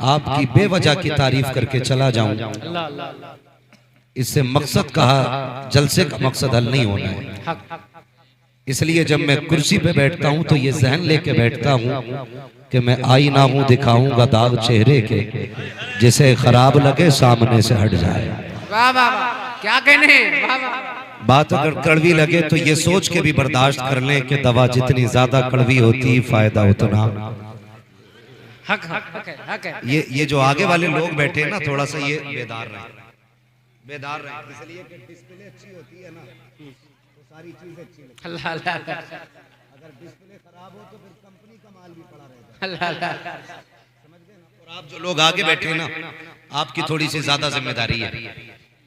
आपकी बेवजह की तारीफ करके चला जाऊं, इससे मकसद कहा, जलसे का मकसद हल नहीं होना है। इसलिए जब मैं कुर्सी पे बैठता हूं तो ये जहन लेके बैठता हूं कि मैं आईना हूं, दिखाऊंगा दाग चेहरे के, जिसे खराब लगे सामने से हट जाए। वाह वाह वाह, क्या कहने, वाह वाह। बात अगर कड़वी लगे तो ये सोच के भी बर्दाश्त कर लें कि दवा जितनी ज्यादा कड़वी होती फायदा उतना। हक हक हक है, हक है। ये जो आगे वाले लोग बैठे हैं ना, थोड़ा सा ये बेदार रहे, इसलिए कि डिस्प्ले अच्छी होती है ना तो सारी चीजें अच्छी लगती हैं। अल्लाह अल्लाह अल्लाह। अगर डिस्प्ले खराब हो तो फिर कंपनी का माल भी पड़ा रहेगा। अल्लाह अल्लाह। समझ गए ना? और आप जो लोग आगे बैठे हैं ना, आपकी थोड़ी सी ज्यादा जिम्मेदारी है,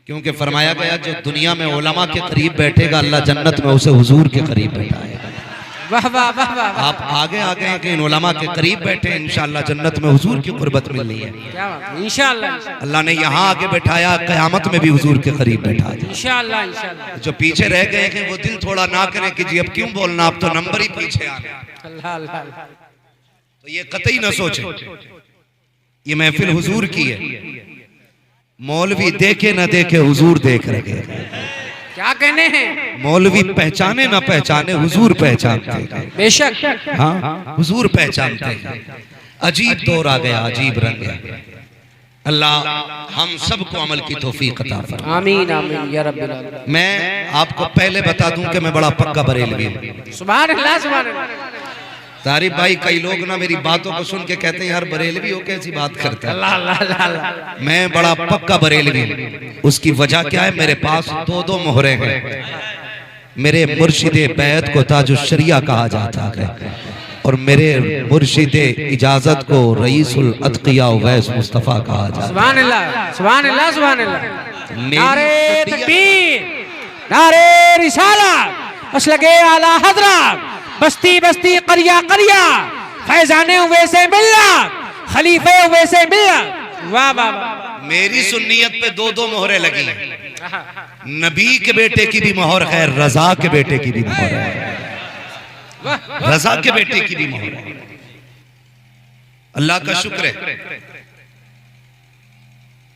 क्योंकि फरमाया गया जो दुनिया में उलमा के करीब बैठेगा अल्लाह जन्नत में उसे हुजूर के करीब बैठाएगा। वाह वाह वाह वाह। आप आगे आ गए कि इन उलमा के करीब बैठे, इंशाअल्लाह जन्नत में हुजूर की कुर्बत मिलनी है। क्या बात है, इंशाअल्लाह। अल्लाह ने यहाँ आगे बैठाया, क़यामत में भी हुजूर के करीब बैठा दिया। इंशाअल्लाह इंशाअल्लाह। जो पीछे रह गए हैं वो दिल थोड़ा ना करें कि जी अब क्यों बोलना, अब तो नंबर ही पीछे आ गया। अल्लाह अल्लाह। तो ये कतई न सोचे, ये महफिल हुजूर की है। मौलवी देखे न देखे हुजूर देख रहे हैं। क्या कहने हैं, मौलवी पहचाने ना पहचाने हुजूर पहचानते हैं। बेशक। हाँ, हुजूर पहचानते हैं। अजीब दौर आ गया, अजीब रंग है। अल्लाह हम सबको अमल की तौफीक अता फरमाए। आमीन आमीन या रब्बिल आलमीन। मैं आपको पहले बता दूं कि मैं बड़ा पक्का बरेलवी हूं। सुभान अल्लाह सुभान अल्लाह। तारिफ भाई, कई लोग ना मेरी बातों को सुन के कहते हैं यार बरेलवी हो कैसी बात करता है। अल्लाह अल्लाह अल्लाह। मैं बड़ा पक्का बरेलवी हूं। उसकी वजह क्या है, मेरे पास दो मोहरे हैं। मेरे मुर्शिदे बैत को ताजुश शरिया कहा जाता है और मेरे मुर्शिदे इजाजत को रईसुल अतकिया उवैस मुस्तफा कहा जाता है। सुभान अल्लाह सुभान अल्लाह सुभान अल्लाह। मेरी नारे तबीयत- तकबीर, नारे रिसालत, असलगे आला हजरत, बस्ती बस्ती करिया करिया, फैजाने हुए से मिलना, खलीफे हुए से मिलना। वाह वाह वाह। मेरी सुन्नियत पे दो मोहरे लगी हैं। नबी के बेटे की भी मोहर है, रजा के बेटे की भी मोहर है, रजा के बेटे की भी मोहर है। अल्लाह का शुक्र है।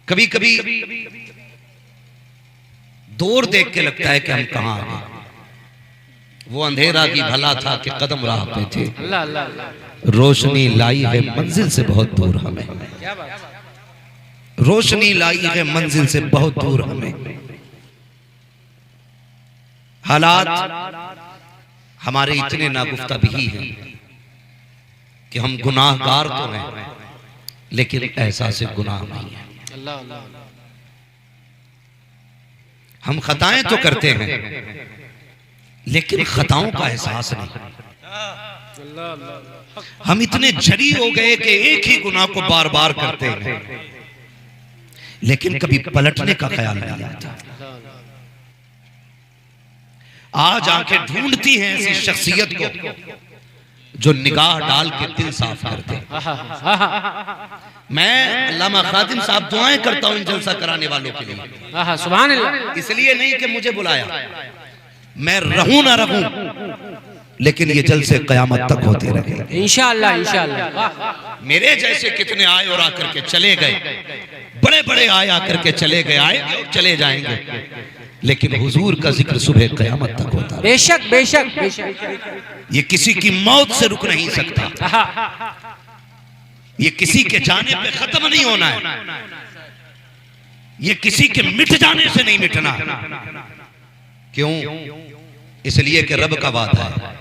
कभी कभी दूर देख के लगता है कि हम कहां आ गए। वो अंधेरा भी भला था कि कदम राह पे थे, अल्लाह अल्लाह अल्लाह। रोशनी लाई है मंजिल से बहुत दूर हमें, क्या बात है। रोशनी लाई है मंजिल से बहुत दूर हमें। हालात हमारे इतने नागुफ्ता भी हैं कि हम गुनाहगार तो हैं लेकिन एहसास गुनाह नहीं है। अल्लाह अल्लाह। हम खताएं तो करते हैं लेकिन खताओं का एहसास नहीं। अल्लाह अल्लाह। हम इतने झरी हो गए कि एक ही गुनाह को बार बार करते हैं लेकिन कभी पलटने का ख्याल नहीं आता। आज आंखें ढूंढती हैं ऐसी शख्सियत को जो निगाह डाल के दिल साफ कर दे। मैं अल्लामा खादिम साहब दुआएं करता हूं इन जलसा कराने वालों के लिए। सुभान अल्लाह। इसलिए नहीं कि मुझे बुलाया, मैं रहूं ना रहूं लेकिन ये जलसे कयामत तक होते रहे। इंशाअल्लाह इंशाअल्लाह। मेरे जैसे कितने आए और आकर के चले गए, बड़े बड़े आए आकर के चले गए, आए और चले जाएंगे, लेकिन हुजूर का जिक्र सुबह कयामत तक होता है। बेशक बेशक बेशक। ये किसी की मौत से रुक नहीं सकता, ये किसी के जाने पे खत्म नहीं होना है, ये किसी के मिट जाने से नहीं मिटना। क्यों? इसलिए कि रब का वादा है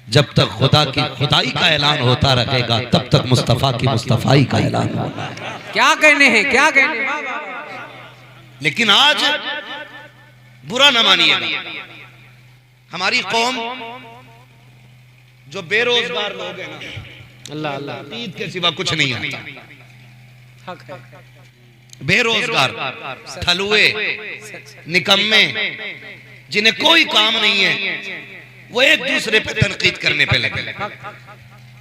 जब तक खुदा की खुदाई का ऐलान होता रहेगा तब तक मुस्तफा की मुस्तफाई का ऐलान होगा। क्या कहने हैं, क्या कहने हैं। लेकिन आज बुरा न मानिएगा, हमारी कौम जो बेरोजगार लोग हैं ना, अल्लाह अल्लाह। ईद के सिवा कुछ नहीं आता। हक है। बेरोजगार, थलुए, निकम्मे, जिन्हें कोई काम नहीं है, वो एक दूसरे पे तनकीद करने पे लगे।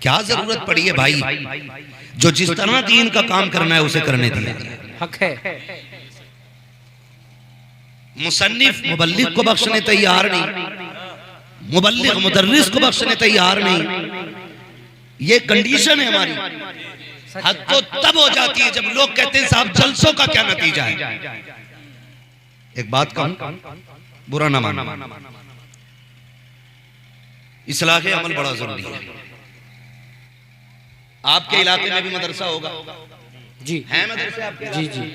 क्या जरूरत पड़ी है भाई? जो जिस तरह दीन का काम करना है उसे करने दिया। हक है। मुसन्निफ मुबल्लिग को बख्शने तैयार नहीं, मुबल्लिग मुदर्रिस को बख्शने तैयार नहीं। ये कंडीशन है हमारी। हद तो तब हो जाती है जब लोग कहते हैं साहब जलसों का क्या नतीजा है। एक बात कहूं, बुरा ना मानना, इस्लाह अमल बड़ा जरूरी है। आपके इलाके में भी मदरसा होगा जी, है मदरसे आपके? जी जी,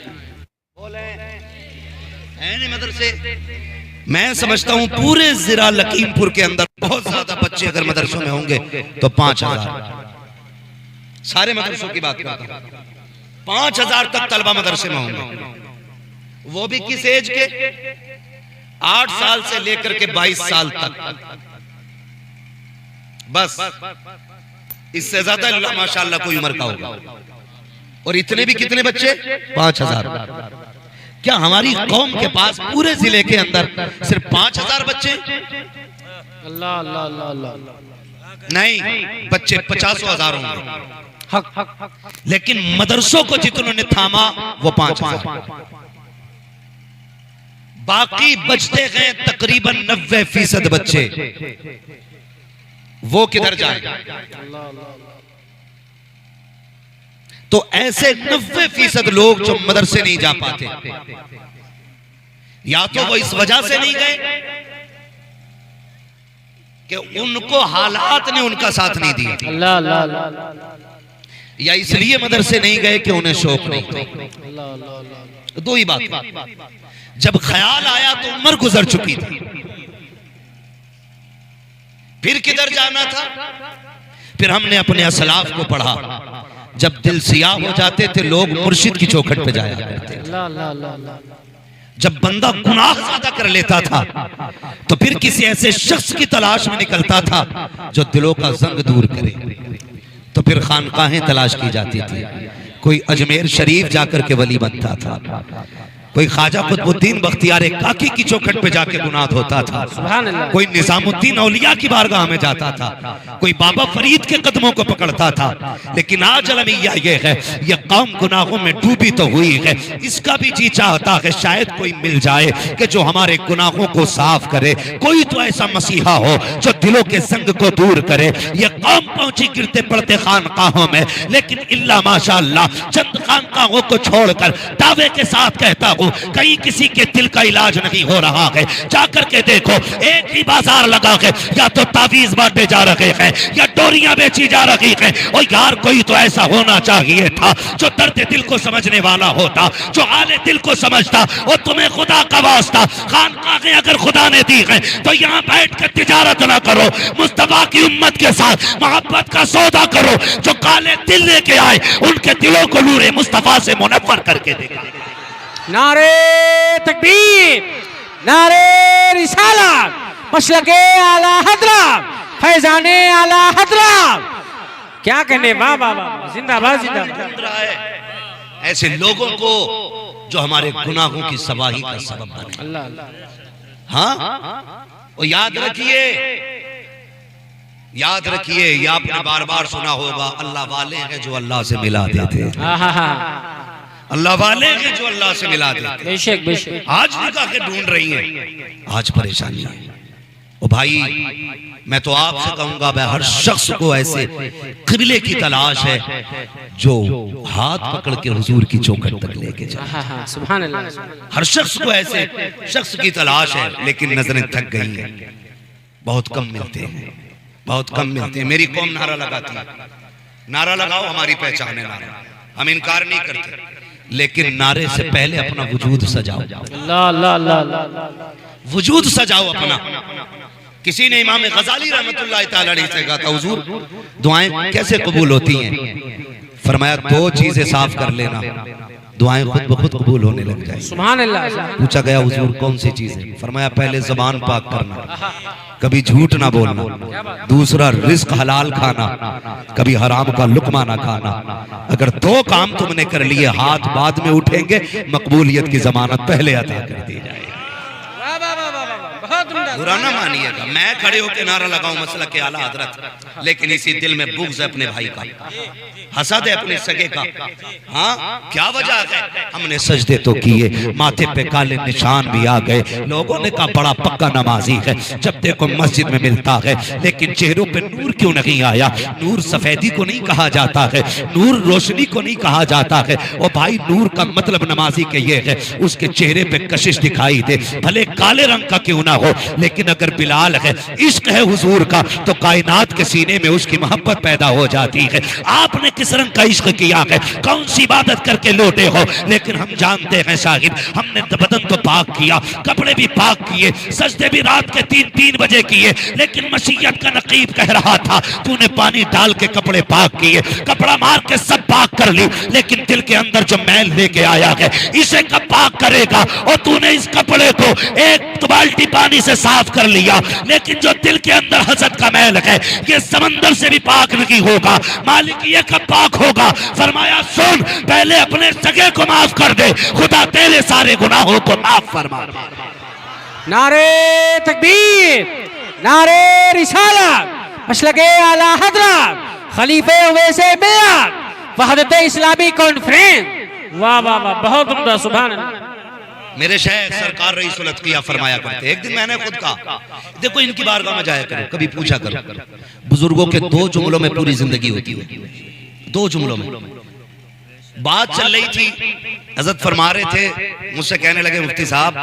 है नहीं मदरसे? मैं समझता हूं पूरे जिला लखीमपुर के अंदर बहुत ज्यादा बच्चे अगर मदरसों में होंगे तो 5000, सारे मदरसों की बात करता हूं, 5000 तक तलबा मदरसे में होंगे। वो भी किस एज के? 8 साल से लेकर के 22 साल तक, बस। इससे ज्यादा अल्लाह माशाअल्लाह कोई उम्र का होगा। और इतने भी कितने बच्चे? 5000। क्या हमारी कौम के पास पूरे जिले के अंदर सिर्फ 5000 बच्चे? अल्लाह अल्लाह अल्लाह अल्लाह, नहीं, बच्चे 50,000 होंगे। हक हक हक, लेकिन मदरसों को जितनों ने थामा वो 5000, बाकी बचते गए तकरीबन 90% बच्चे, वो किधर जाए? तो ऐसे 90% लोग जो मदरसे नहीं जा पाते, या तो वो इस वजह से नहीं गए कि उनको हालात ने उनका साथ नहीं दिया, अल्लाह अल्लाह अल्लाह, या इसलिए मदरसे नहीं गए कि उन्हें शौक नहीं था। अल्लाह अल्लाह अल्लाह, दो ही बात। जब ख्याल आया तो उम्र गुजर चुकी थी, फिर किधर जाना था? फिर हमने अपने असलाफ को पढ़ा, जब दिल सियाह हो जाते थे लोग मुर्शिद की चौखट पे जाया करते थे। अल्लाह अल्लाह अल्लाह, जब बंदा गुनाह ज्यादा कर लेता था तो फिर किसी ऐसे शख्स की तलाश में निकलता था जो दिलों का जंग दूर करे, तो फिर खानकाहें तलाश की जाती थी। कोई अजमेर शरीफ जाकर के वली बनता था, कोई ख्वाजा कुतुबुद्दीन बख्तियार काकी की चौखट पे जाके गुनाह होता था, कोई निजामुद्दीन औलिया की बारगाह में जाता था, कोई बाबा फरीद के कदमों को पकड़ता था। लेकिन आज अलमिया ये है, ये कौम गुनाहों में डूबी तो हुई है, इसका भी जी चाहता है शायद कोई मिल जाए कि जो हमारे गुनाहों को साफ करे, कोई तो ऐसा मसीहा हो जो दिलों के संग को दूर करे। ये कौम पहुंची गिरते पड़ते खानकाहों में, लेकिन इल्ला माशाअल्लाह चंद खानकाहों को छोड़कर दावे के साथ कहता हूं कहीं किसी के दिल का इलाज नहीं हो रहा है। जाकर के देखो, एक ही बाजार लगा है, या तो तावीज बांटे जा रहे हैं या डोरियां बेची जा रही हैं। और यार कोई तो ऐसा होना चाहिए था जो दर्द दिल को समझने वाला होता, जो हाले दिल को समझता। और तुम्हें खुदा का वास्ता, खानकाहें अगर खुदा ने दी है तो यहाँ बैठ कर तिजारत ना करो, मुस्तफा की उम्मत के साथ मोहब्बत का सौदा करो। जो काले दिल लेके आए उनके दिलों को नूरे मुस्तफा से मुनव्वर करके देगा। नारे तकबीर, नारे रिसालत, मशलके आला हजरत, फैजाने आला हजरत। क्या कहने, वाह वाह वाह, जिंदाबाद जिंदाबाद। ऐसे लोगों को जो हमारे गुनाहों की सवाही का सबब बने। अल्लाह अल्लाह, हाँ, और याद रखिए, याद रखिए, ये आपने बार बार सुना होगा, अल्लाह वाले हैं जो अल्लाह से मिला देते, अल्लाह वाले हैं जो अल्लाह से मिला देते। बेशक बेशक, आज निकाह के ढूंढ रही हैं, आज परेशानी है। ओ भाई, मैं तो आपसे कहूंगा, मैं हर शख्स को ऐसे किबले की तलाश है जो हाथ पकड़ के हुजूर की चौखट तक लेके जाए। सुभान अल्लाह। हर शख्स को ऐसे शख्स की तलाश है, लेकिन नजरें थक गई हैं, बहुत कम मिलते हैं, बहुत कम मिलते हैं। मेरी कौम नारा लगाती है, नारा लगाओ हमारी पहचान है नारा, हम इनकार नहीं करते, लेकिन नारे से पहले अपना वजूद सजाओ। अल्लाह अल्लाह अल्लाह, वजूद सजाओ अपना। किसी ने इमाम गजाली रहमतुल्लाह तआला अलैहि से कहा था, हुजूर दुआएं कैसे कबूल होती हैं? फरमाया, दो चीजें साफ कर लेना, दुआएं खुद ब खुद कबूल होने लग जाएंगी। सुभान अल्लाह। पूछा गया, हुजूर कौन सी चीजें? फरमाया, पहले ज़बान पाक करना, कभी झूठ ना बोलना, दूसरा रिस्क हलाल खाना, कभी हराम का लुकमा ना खाना। अगर दो काम तुमने कर लिए, हाथ बाद में उठेंगे, मकबूलियत की जमानत पहले अता कर दी जाएगी। वाह वाह वाह वाह, बहुत बुरा ना मानिएगा, मैं खड़े होकर नारा लगाऊं मसला के आला हजरत, लेकिन इसी दिल में बुग़्ज़ है अपने भाई का, हसद है अपने सगे का। हाँ, क्या वजह है? हमने सजदे तो किए, माथे पे काले निशान भी आ गए, लोगों ने कहा बड़ा पक्का नमाजी है, जब देखो मस्जिद में मिलता है, लेकिन चेहरों पे नूर क्यों नहीं आया? नूर सफेदी को नहीं कहा जाता है, नूर रोशनी को नहीं कहा जाता है। और भाई नूर का मतलब नमाजी के ये है उसके चेहरे पे कशिश दिखाई दे, भले काले रंग का क्यों ना हो, लेकिन अगर बिलाल है, इश्क है हुजूर का, तो कायनात के सीने में उसकी मोहब्बत पैदा हो जाती है। आपने किस रंग का इश्क किया है, कौन सी इबादत करके लौटे हो, लेकिन हम जानते हैं साहिब, हमने बदन तो पाक किया, कपड़े भी पाक किए, सजदे भी रात के 3-3 बजे किए, लेकिन मसीहत का नकीब कह रहा था तूने पानी डाल के कपड़े पाक किए, कपड़ा मार के सब पाक कर ली, लेकिन दिल के अंदर जो मैल लेके आया है इसे कब पाक करेगा? और तूने इस कपड़े को एक बाल्टी पानी से साफ कर लिया, लेकिन जो दिल के अंदर हसद का मैल है ये समंदर से भी पाक नहीं होगा। मालिक ये कब पाक होगा? फरमाया सुन, पहले अपने सगे को माफ कर दे, खुदा तेरे सारे गुनाहों को माफ फरमा दे। नारे तकबीर, नारे रिसालत, मसलके आला हजरत, खलीफे वैसे मिल्लत, वहदत इस्लामी कॉन्फ्रेंस। वाह वाह वाह, बहुत उम्दा, सुभान अल्लाह। मेरे शेख सरकार रईसुल अत्किया फरमाया करते, एक दिन मैंने खुद कहा देखो इनकी बारगाह में जाया करो, कभी पूछा करो, बुजुर्गों के 2 जुमलों में पूरी जिंदगी होती है, 2 जुमलों में। बात चल रही थी, हजरत फरमा रहे थे, मुझसे कहने लगे मुफ्ती साहब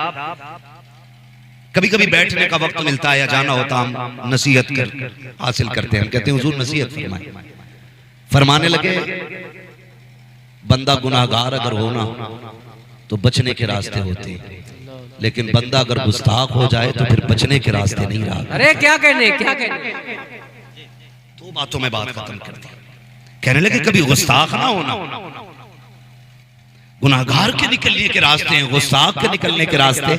कभी कभी बैठने का वक्त मिलता है या जाना होता, हम नसीहत कर हासिल करते हैं, हम कहते हैं हुजूर नसीहत फरमाए। फरमाने लगे बंदा गुनाहगार अगर होना तो बचने के रास्ते होते हैं, लेकिन बंदा अगर गुस्ताख हो जाए तो फिर बचने के रास्ते नहीं रहा। अरे क्या कहने, क्या कहने, 2 बातों में बात खत्म कर दी। कहने लगे कभी गुस्ताख ना होना, गुनाहगार के निकलने के रास्ते हैं, गुस्ताख के निकलने के रास्ते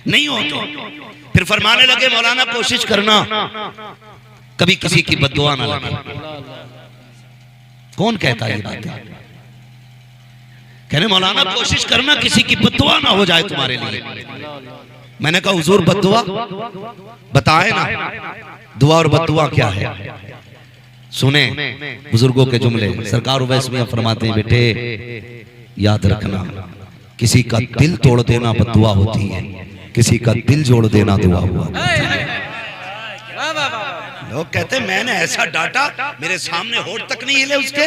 नहीं हो। तो फिर फरमाने लगे मौलाना कोशिश करना कभी किसी की बद्दुआ ना लगे। कौन कहता है ये बातें? कहने मौलाना कोशिश करना किसी की बद्दुआ ना हो जाए तुम्हारे लिए। मैंने कहा हुजूर बद्दुआ बताए ना, दुआ और बद्दुआ क्या है? सुने बुजुर्गों के जुमले, सरकार उवैस मियां फरमाते हैं बेटे याद रखना, किसी का दिल तोड़ देना बद्दुआ होती है, किसी का दिल जोड़ देना दुआ हुआ। लोग कहते मैंने ऐसा डांटा, मेरे सामने होठ तक नहीं हिले, उसके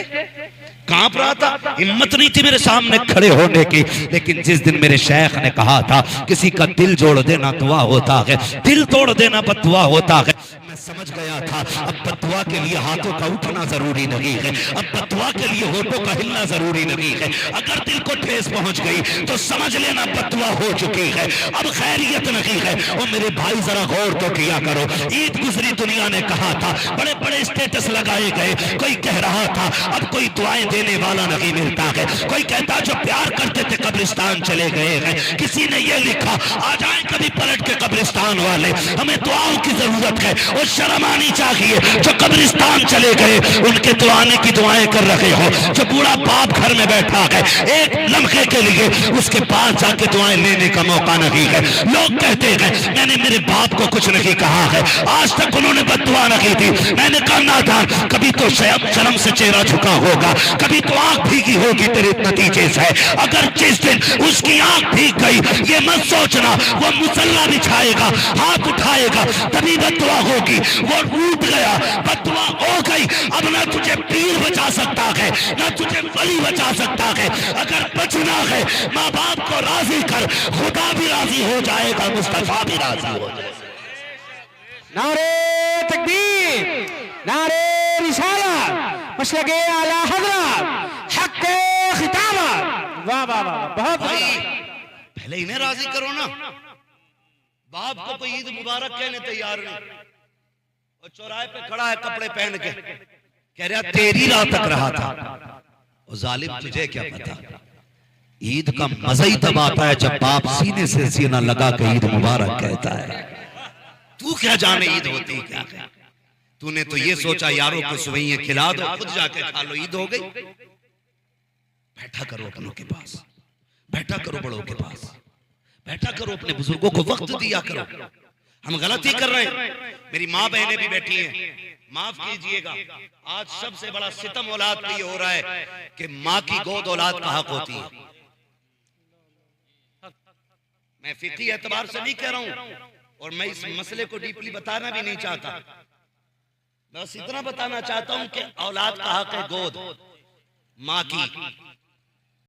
कांप रहा था, हिम्मत नहीं थी मेरे सामने खड़े होने की। लेकिन जिस दिन मेरे शेख ने कहा था किसी का दिल जोड़ देना दुआ होता है, दिल तोड़ देना बद्दुआ होता है, मैं समझ गया था अब बद्दुआ के लिए हाथों का उठना जरूरी नहीं है, अब बद्दुआ के लिए होठों का हिलना जरूरी नहीं है। अगर दिल को ठेस पहुंच गई तो समझ लेना बद्दुआ हो चुकी है, अब खैरियत नहीं है। और मेरे भाई जरा गौर तो किया करो, ईद गुजरी दुनिया ने कहा था, बड़े बड़े स्टेटस लगाए गए, कोई कह रहा था अब कोई दुआएं देने वाला नहीं मिलता है, कोई कहता जो प्यार करते थे कब्रिस्तान चले गए हैं, किसी ने ये लिखा आ जाए कभी पलट के कब्रिस्तान वाले, हमें दुआओं की जरूरत है। और शर्म आनी चाहिए जो कब्रिस्तान चले गए उनके तो आने की दुआएं कर रहे हो। जो बूढ़ा बाप घर में बैठा है एक लम्हे के लिए उसके पास जाके दुआएं लेने का मौका नहीं है। लोग कहते हैं मैंने मेरे बाप को कुछ नहीं कहा है, आज तक उन्होंने बद्दुआ नहीं दी। मैंने कहा नादान, कभी तो शर्म से चेहरा झुका होगा, कभी तो आंख भीगी होगी तेरे नतीजे से। अगर जिस दिन उसकी आंख भीग गई ये मत सोचना वो मुसल्ला बिछाएगा, हाथ उठाएगा तभी बद्दुआ होगी। वो रूठ गया, बद्दुआ हो गई, अब ना तुझे पीर बचा सकता है ना तुझे वली बचा सकता है। अगर बचना है माँ बाप को राजी कर, खुदा भी राजी हो जाएगा, मुस्तफा भी राजी हो जाएगा। नारे तकबीर, नारे रिसालत, मसलके आला हजरत, हक खिताबत। वाह वाह वाह, बहुत पहले इन्हें राजी करो ना। बाप को कोई ईद मुबारक कहने तैयार नहीं, और चौराहे पे खड़ा है कपड़े पहन के, कह रहा तेरी राह तक रहा था। और जालिम तुझे क्या पता, ईद का मजा ही तब आता है जब बाप सीने से सीना लगा के ईद मुबारक कहता है। तू क्या जाने ईद होती क्या है? तूने तो ये सोचा यारों को सुवैये खिला दो, खुद जाके खा लो, ईद हो गई। बैठा करो अपनों के पास, बैठा करो बड़ों के पास, बैठा करो, अपने बुजुर्गों को वक्त दिया करो। हम गलती कर रहे हैं। मेरी माँ बहनें भी बैठी हैं, माफ कीजिएगा, आज सबसे बड़ा सितम औलाद पे ये हो रहा है कि माँ की गोद औलाद का हक होती है। मैं फिक्री एतबार से नहीं कह रहा हूं और मैं इस मसले को डीपली बताना भी नहीं चाहता, बस इतना बताना चाहता हूं कि औलाद का हक है गोद, माँ की।